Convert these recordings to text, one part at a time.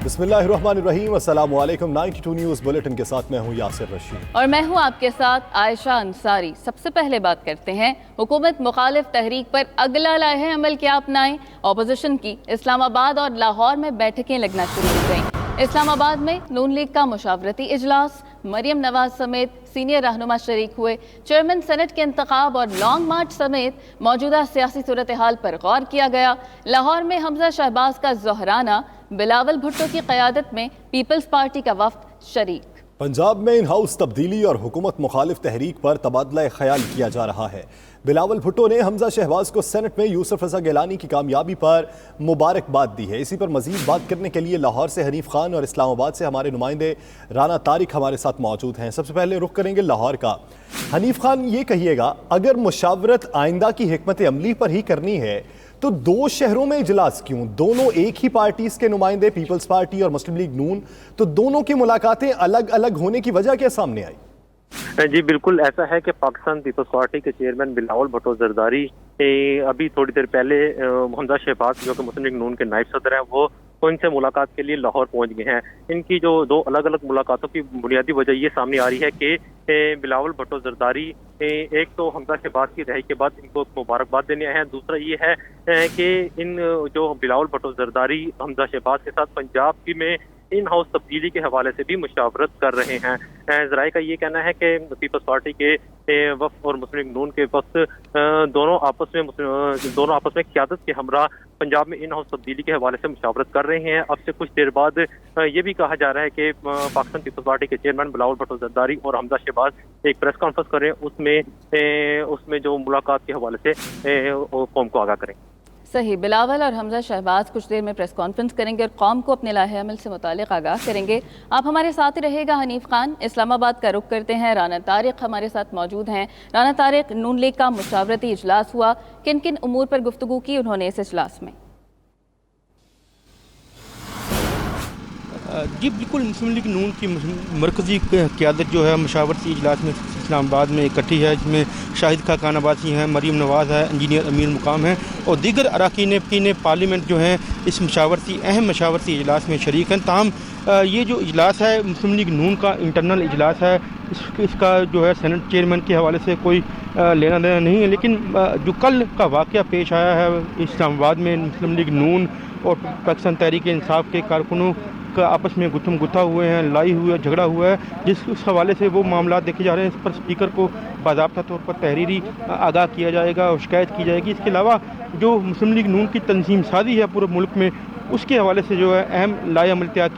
बिस्मिल्लाहिर्रहमानिर्रहीम, अस्सलाम वालेकुम। 92 न्यूज़ बुलेटिन के साथ मैं हूँ यासिर रशीद और मैं हूँ आपके साथ आयशा अंसारी। सबसे पहले बात करते हैं हुकूमत मुखालिफ तहरीक पर अगला लाहे अमल क्या अपनाएं। अपोजिशन की इस्लामाबाद और लाहौर में बैठकें लगना शुरू हो गईं। इस्लामाबाद में नून लीग का मुशावरती इजलास, मरियम नवाज समेत सीनियर रहनुमा शरीक हुए। चेयरमैन सेनेट के इंतखाब और लॉन्ग मार्च समेत मौजूदा सियासी सूरत हाल पर गौर किया गया। लाहौर में हमजा शहबाज का ज़ोहराना, बिलावल भुट्टो की क़यादत में पीपल्स पार्टी का वफ्द शरीक। पंजाब में इन हाउस तब्दीली और हुकूमत मुखालिफ तहरीक पर तबादला ख्याल किया जा रहा है। बिलावल भुट्टो ने हमजा शहबाज को सेनेट में यूसुफ रज़ा गिलानी की कामयाबी पर मुबारकबाद दी है। इसी पर मजीद बात करने के लिए लाहौर से हनीफ खान और इस्लामाबाद से हमारे नुमाइंदे राना तारिक हमारे साथ मौजूद हैं। सबसे पहले रुख करेंगे लाहौर का। हनीफ खान, ये कहिएगा, अगर मुशावरत आइंदा की हिकमत अमली पर ही करनी है तो दो शहरों में इजलास क्यों? दोनों एक ही पार्टीज के नुमाइंदे, पीपल्स पार्टी और मुस्लिम लीग नून, तो दोनों की मुलाकातें अलग अलग होने की वजह क्या सामने आई? जी बिल्कुल ऐसा है कि पाकिस्तान पीपल्स पार्टी के चेयरमैन बिलावल भुट्टो जरदारी अभी थोड़ी देर पहले हमजा शहबाज जो कि मुस्लिम लीग नून के नायब सदर हैं, वो इनसे मुलाकात के लिए लाहौर पहुंच गए हैं। इनकी जो दो अलग अलग मुलाकातों की बुनियादी वजह ये सामने आ रही है कि बिलावल भुट्टो जरदारी एक तो हमजा शहबाज की रिहाई के बाद इनको मुबारकबाद देने आए हैं। दूसरा ये है कि इन जो बिलावल भुट्टो जरदारी हमजा शहबाज के साथ पंजाब की में इन हाउस तब्दीली के हवाले से भी मुशावरत कर रहे हैं। ज़राए का ये कहना है कि पीपल्स पार्टी के वफ़द और मुस्लिम लीग नून के वफ़द दोनों आपस में क़यादत के हमरा पंजाब में इन हाउस तब्दीली के हवाले से मुशावरत कर रहे हैं। अब से कुछ देर बाद ये भी कहा जा रहा है कि पाकिस्तान पीपल्स पार्टी के चेयरमैन बिलावल भुट्टो जरदारी और हमजा शहबाज एक प्रेस कॉन्फ्रेंस करें, उसमें जो मुलाकात के हवाले से कौम को आगाह करें। सही, बिलावल और हमजा शहबाज कुछ देर में प्रेस कॉन्फ्रेंस करेंगे और कौम को अपने लाहे अमल से मुतालिक आगाह करेंगे। आप हमारे साथ ही रहेगा हनीफ खान। इस्लामाबाद का रुख करते हैं, राना तारिक हमारे साथ मौजूद हैं। राना तारिक, नून लीग का मुशावरती इजलास हुआ, किन किन उमूर पर गुफ्तगू की उन्होंने इस इजलास में? जी बिल्कुल, मुस्लिम लीग नून की मरकज़ी क़यादत जो है मुशावरती इजलास में इस्लामाबाद में इकट्ठी है, जिसमें शाहिद खान अब्बासी हैं, मरियम नवाज़ है, इंजीनियर अमीर मुकाम हैं और दीगर अरकान पार्लियामेंट जो हैं इस अहम मशावरती इजलास में शरीक हैं। ताहम ये जो इजलास है मुस्लिम लीग नून का इंटरनल इजलास है, इसका जो है सेनेट चेयरमैन के हवाले से कोई लेना देना नहीं है। लेकिन जो कल का वाक़या पेश आया है इस्लामाबाद में, मुस्लिम लीग नून और पाकिस्तान तहरीक इंसाफ के कारकुनों का आपस में गुत्थम गुत्था हुए हैं, लड़ाई हुई है, झगड़ा हुआ है, उस हवाले से वो मामला देखे जा रहे हैं। इस पर स्पीकर को बाज़ाब्ता तौर पर तहरीरी आगाह किया जाएगा और शिकायत की जाएगी। इसके अलावा जो मुस्लिम लीग नून की तंजीम साजी है पूरे मुल्क में, उसके हवाले से जो है अहम लाए अमल तय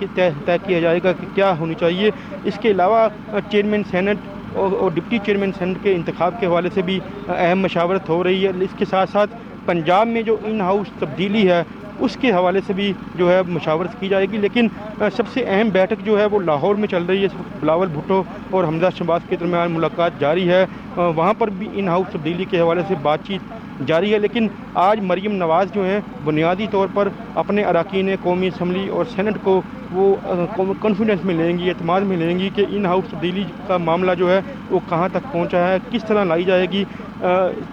किया जाएगा कि क्या होनी चाहिए। इसके अलावा चेयरमैन सेनेट और डिप्टी चेयरमैन सेनेट के इंतखाब के हवाले से भी अहम मशावरत हो रही है। इसके साथ साथ पंजाब में जो इन हाउस तब्दीली है उसके हवाले से भी जो है मुशावरत की जाएगी। लेकिन सबसे अहम बैठक जो है वो लाहौर में चल रही है। बिलावल भुट्टो और हमजा शहबाज के दरमियान मुलाकात जारी है, वहाँ पर भी इन हाउस तब्दीली के हवाले से बातचीत जारी है। लेकिन आज मरियम नवाज़ जो हैं बुनियादी तौर पर अपने अरकान कौमी असम्बली और सेनेट को वो कॉन्फिडेंस में लेंगी, एतमाद में लेंगी कि इन हाउस तब्दीली का मामला जो है वो कहाँ तक पहुँचा है, किस तरह लाई जाएगी।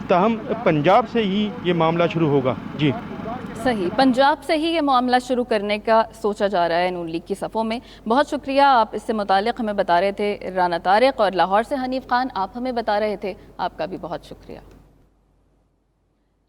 ताहम पंजाब से ही ये मामला शुरू होगा। जी सही, पंजाब से ही ये मामला शुरू करने का सोचा जा रहा है नून लीग की सफ़ों में। बहुत शुक्रिया, आप इससे मुतालिक हमें बता रहे थे राना तारिक, और लाहौर से हनीफ खान आप हमें बता रहे थे, आपका भी बहुत शुक्रिया।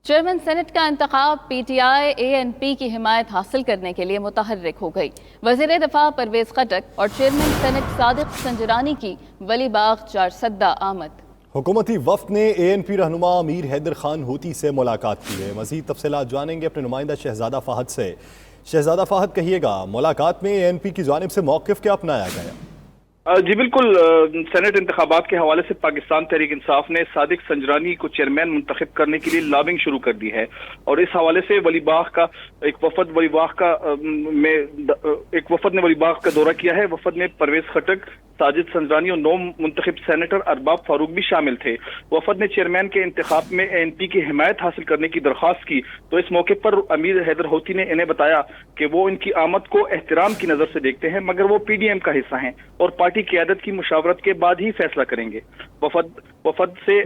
चेयरमैन सेनेट का इंतखाब PTI ANP की हिमायत हासिल करने के लिए मुतहर्रिक हो गई। वज़ीर दिफा परवेज़ खटक और चेयरमैन सेनेट सादिक संजरानी की वली बाग चारसद्दा आमद। हुकूमती वफ्द ने ANP रहनुमा अमीर हैदर खान होती से मुलाकात की है। मज़ीद तफसीलात जानेंगे अपने नुमाइंदा शहजादा फ़ाहद से। शहजादा फ़ाहद, कहिएगा, मुलाकात में ANP की जानिब से मौक़िफ़ क्या अपनाया गया? जी बिल्कुल, सेनेट इंतखाबात के हवाले से पाकिस्तान तहरीक इंसाफ ने सादिक संजरानी को चेयरमैन मुंतखब करने के लिए लॉबिंग शुरू कर दी है और इस हवाले से वलीबाग का एक वफद ने वलीबाग का दौरा किया है। वफद में परवेज खटक, साजिद संजरानी और 9 मुंतखब सेनेटर अरबाब फारूक भी शामिल थे। वफद ने चेयरमैन के इंतखाब में ANP की हिमायत हासिल करने की दरख्वास्त की, तो इस मौके पर अमीर हैदर होती ने इन्हें बताया कि वो इनकी आमद को एहतराम की नजर से देखते हैं, मगर वो PDM का हिस्सा हैं और पार्टी क़यादत की मुशावरत के बाद ही फैसला करेंगे। वफद से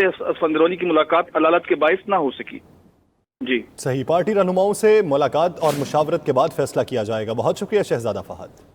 इसफंदरौनी की मुलाकात अदालत के बाइस ना हो सकी। जी सही, पार्टी रहनुमाओं से मुलाकात और मुशावरत के बाद फैसला किया जाएगा। बहुत शुक्रिया शहजादा फहद।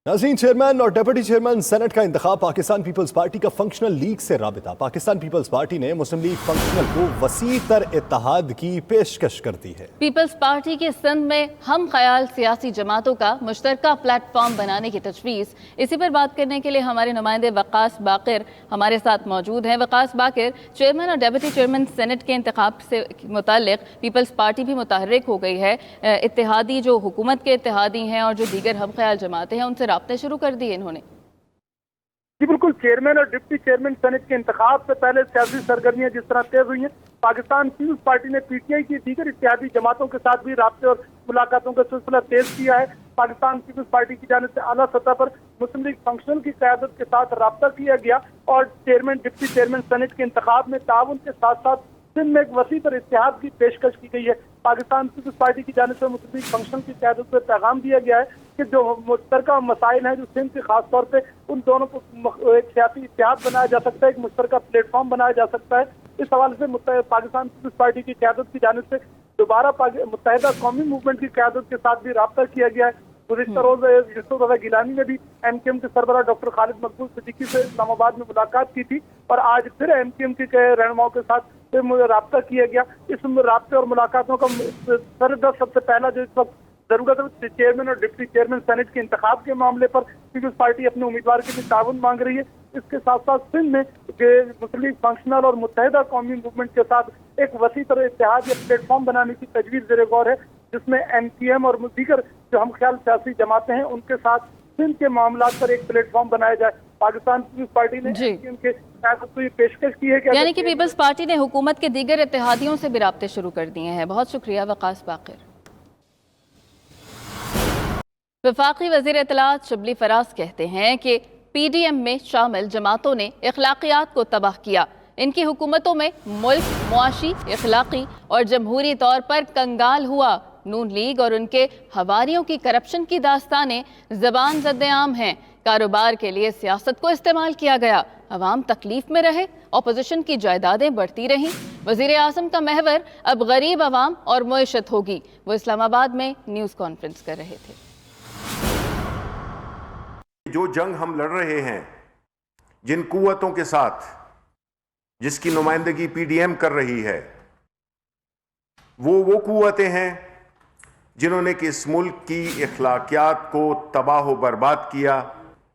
नाज़रीन, चेयरमैन और डिप्टी चेयरमैन सेनेट का इंतखाब पाकिस्तान पीपल्स पार्टी का फंक्शनल लीग से राबिता। पाकिस्तान पीपल्स पार्टी ने मुस्लिम लीग फंक्शनल को वसी तर इत्तेहाद की पेशकश कर दी है। पीपल्स पार्टी के सिंध में हम ख्याल सियासी जमातों का मुश्तरका प्लेटफॉर्म बनाने की तजवीज़, इसी पर बात करने के लिए हमारे नुमाइंदे वकास बाकिर हमारे साथ मौजूद हैं। वकास बाकिर, चेयरमैन और डिप्टी चेयरमैन सेनेट के इंतखाब से मुताल्लिक पीपल्स पार्टी भी मुतहर्रिक हो गई है। इत्तेहादी जो हुकूमत के इत्तेहादी हैं और जो दीगर हम ख्याल जमातें हैं, उनसे राब्ते शुरू कर दिए इन्होंने। जी बिल्कुल, चेयरमैन और डिप्टी चेयरमैन सेनेट के इंतखाब से पहले सियासी सरगर्मियां जिस तरह तेज हुई हैं, पाकिस्तान पीपल्स पार्टी ने पीटीआई की दीगर इत्तेहादी जमातों के साथ भी राब्ते और मुलाकातों का सिलसिला तेज किया है। पाकिस्तान पीपल्स पार्टी की जानिब से आला सतह पर मुस्लिम लीग फंक्शनल की क़यादत के साथ राब्ता किया गया और चेयरमैन डिप्टी चेयरमैन सेनेट के इंतखाब में ताउन के साथ साथ सिंध में एक वसी पर इत्तेहाद की पेशकश की गई है। पाकिस्तान पीपल्स पार्टी की जानिब से मुस्लिम लीग फंक्शनल की क़यादत से पैगाम दिया गया है कि जो मुश्तरका मसाइल हैं, जो सिंध के खास तौर पे उन दोनों को एक सियासी इत्तेहाद बनाया जा सकता है, एक मुश्तरका प्लेटफॉर्म बनाया जा सकता है। इस हवाले से पाकिस्तान पीपल्स पार्टी की क़यादत की जानिब से दोबारा मुत्तहिदा कौमी मूवमेंट की क़यादत के साथ भी राब्ता किया गया है। गुज़िश्ता रोज़ यूसुफ रज़ा गिलानी ने भी एमकेएम के सरबराह डॉक्टर खालिद मकबूल सिद्दीकी से इस्लामाबाद में मुलाकात की थी और आज फिर एमकेएम के रहनुमाओं के साथ राब्ता किया गया। इस राब्ते और मुलाकातों का सरदस्त सबसे पहला जो इस वक्त जरूरत है, चेयरमैन और डिप्टी चेयरमैन सेनेट के इंतखाब के मामले पर पीपल्स पार्टी अपने उम्मीदवार के लिए ताउन मांग रही है। इसके साथ साथ सिंध में मुस्लिम लीग फंक्शनल और मुत्तहिदा कौमी मूवमेंट के साथ एक वसी तरह इत्तेहाद या प्लेटफॉर्म बनाने की तजवीज़ ज़ेर गौर है, जिसमें एमकेएम और दीगर जो हम ख्याल सियासी जमातें हैं उनके साथ सिंध के मामलात पर एक प्लेटफॉर्म बनाया जाए। पाकिस्तान पीपल्स पार्टी ने एमकेएम के तो ये पेशकश की है कि यानी कि पीपल्स पार्टी ने हुकूमत के दीगर इत्तेहादियों से भी राब्ते शुरू कर दिए हैं। बहुत शुक्रिया वकास बाकिर। वफाकी वज़ीर इत्तलात शिबली फराज कहते हैं कि पीडीएम में शामिल जमातों ने अखलाकियात को तबाह किया। इनकी हुकूमतों में मुल्क मुआशी, इखलाकी और जमहूरी तौर पर कंगाल हुआ। नून लीग और उनके हवारियों की करप्शन की दास्तानें ज़बान ज़द्द-ए-आम हैं। कारोबार के लिए सियासत को इस्तेमाल किया गया, अवाम तकलीफ में रहे, अपोजिशन की जायदादें बढ़ती रहीं। वज़ीर आज़म का महवर अब गरीब अवाम और मुईशत होगी। वो इस्लामाबाद में न्यूज़ कॉन्फ्रेंस कर रहे थे। जो जंग हम लड़ रहे हैं, जिन कुव्वतों के साथ जिसकी नुमाइंदगी पीडीएम कर रही है, वो कुव्वतें हैं जिन्होंने कि इस मुल्क की अखलाकियात को तबाह व बर्बाद किया।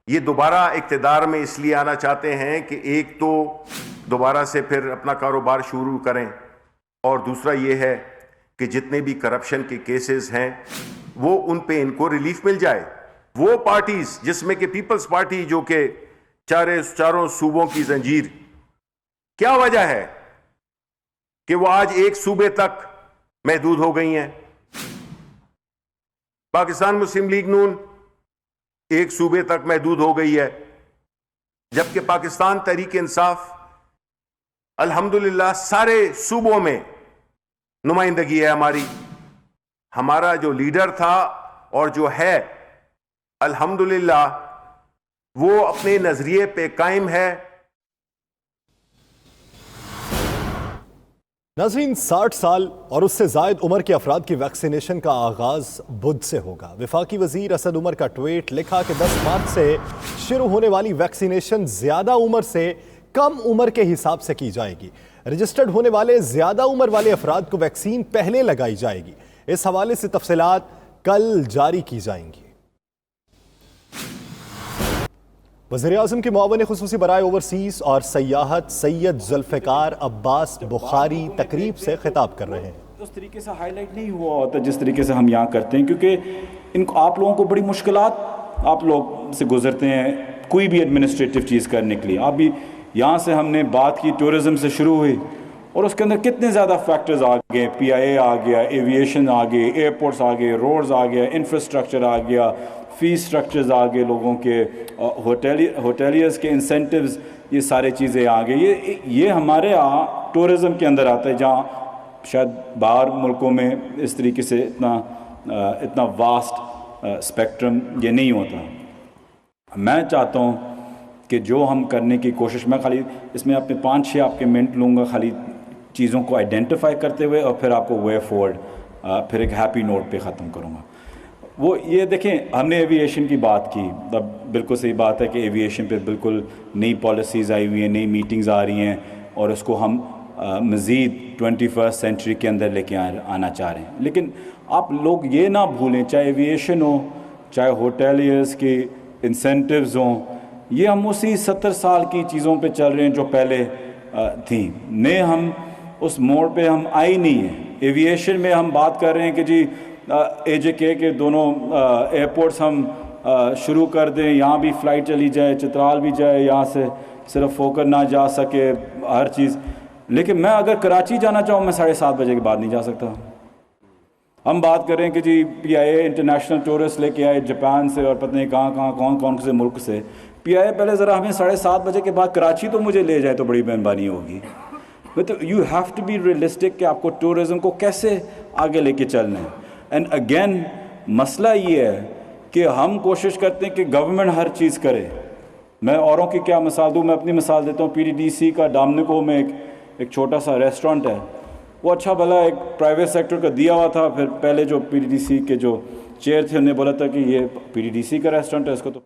ये दोबारा इक़्तिदार में इसलिए आना चाहते हैं कि एक तो दोबारा से फिर अपना कारोबार शुरू करें और दूसरा ये है कि जितने भी करप्शन के केसेस हैं वो उन पे इनको रिलीफ मिल जाए। वो पार्टीज जिसमें कि पीपल्स पार्टी जो कि चारों सूबों की जंजीर, क्या वजह है कि वो आज एक सूबे तक महदूद हो गई हैं? पाकिस्तान मुस्लिम लीग नून एक सूबे तक महदूद हो गई है, जबकि पाकिस्तान तहरीक इंसाफ अल्हम्दुलिल्लाह सारे सूबों में नुमाइंदगी है हमारी। हमारा जो लीडर था और जो है अल्हम्दुलिल्लाह वो अपने नजरिए पे कायम है। नाज़रीन, 60 साल और उससे ज़ायद उम्र के अफराद की वैक्सीनेशन का आगाज़ बुध से होगा। वफाकी वज़ीर असद उमर का ट्वीट लिखा कि 10 मार्च से शुरू होने वाली वैक्सीनेशन ज़्यादा उम्र से कम उम्र के हिसाब से की जाएगी। रजिस्टर्ड होने वाले ज़्यादा उम्र वाले अफराद को वैक्सीन पहले लगाई जाएगी। इस हवाले से तफसीलात कल जारी की जाएंगी। वज़ीर-ए-आज़म के मुआवन खुसूसी बराए ओवरसीज़ और सयाहत सैयद जुल्फ़िकार अब्बास बुखारी तकरीब से खिताब कर रहे हैं। उस तरीके से हाईलाइट नहीं हुआ होता जिस तरीके से हम यहाँ करते हैं, क्योंकि इनको आप लोगों को बड़ी मुश्किलात आप लोग से गुजरते हैं कोई भी एडमिनिस्ट्रेटिव चीज़ करने के लिए। अभी यहाँ से हमने बात की टूरिज़म से शुरू हुई और उसके अंदर कितने ज़्यादा फैक्टर्स आ गए, PIA आ गया, एविएशन आ गए, एयरपोर्ट्स आ गए, रोड्स आ गया, इंफ्रास्ट्रक्चर आ गया, फीस स्ट्रक्चर्स आ गए, लोगों के होटेलियर्स के इंसेंटिव्स, ये सारी चीज़ें आ गई। ये हमारे यहाँ टूरिज़म के अंदर आता है, जहाँ शायद बाहर मुल्कों में इस तरीके से इतना वास्ट स्पेक्ट्रम ये नहीं होता। मैं चाहता हूँ کہ جو ہم کرنے کی کوشش، میں خالی اس میں اپنے 5-6 آپ کے منٹ لوں گا خالی چیزوں کو آئیڈینٹیفائی کرتے ہوئے، اور پھر آپ کو وے فورورڈ پھر ایک ہیپی نوٹ پہ ختم کروں گا۔ وہ یہ دیکھیں، ہم نے ایویشن کی بات کی، اب بالکل صحیح بات ہے کہ ایویشن پہ بالکل نئی پالیسیز آئی ہوئی ہیں، نئی میٹنگز آ رہی ہیں، اور اس کو ہم مزید 21 سینچری کے اندر لے کے آنا چاہ رہے ہیں۔ لیکن آپ لوگ یہ نہ بھولیں، چاہے ایویشن ہو، چاہے ہوٹیلیئرز کی انسینٹیوز ہوں، یہ ہم اسی 70 سال کی چیزوں پہ چل رہے ہیں جو پہلے تھیں، نئے ہم اس موڑ پہ ہم آئی نہیں ہیں۔ ایویشن میں ہم بات کر رہے ہیں کہ جی اے جے کے دونوں ایئرپورٹس ہم شروع کر دیں، یہاں بھی فلائٹ چلی جائے، چترال بھی جائے، یہاں سے صرف فوکر نہ جا سکے ہر چیز، لیکن میں اگر کراچی جانا چاہوں میں 7:30 بجے کے بعد نہیں جا سکتا۔ ہم بات کر رہے ہیں کہ جی پی آئی اے انٹرنیشنل ٹورسٹ لے کے آئے جاپان سے اور پتہ نہیں کہاں کون سے ملک سے، پی آئی اے پہلے ذرا ہمیں 7:30 بجے کے بعد کراچی تو مجھے لے جائے تو بڑی مہربانی ہوگی۔ تو you have to be realistic کہ آپ کو ٹورزم کو کیسے آگے لے کے چلنا ہے۔ اینڈ اگین مسئلہ یہ ہے کہ ہم کوشش کرتے ہیں کہ گورنمنٹ ہر چیز کرے۔ میں اوروں کی کیا مثال دوں، میں اپنی مثال دیتا ہوں۔ پی ڈی ڈی سی کا ڈامنیکو میں ایک چھوٹا سا ریسٹورنٹ ہے، وہ اچھا بھلا ایک پرائیویٹ سیکٹر کا دیا ہوا تھا، پھر پہلے جو پی ڈی ڈی سی کے جو چیئر تھے انہوں نے بولا تھا کہ یہ پی ڈی ڈی سی کا ریسٹورنٹ ہے، اس کو تو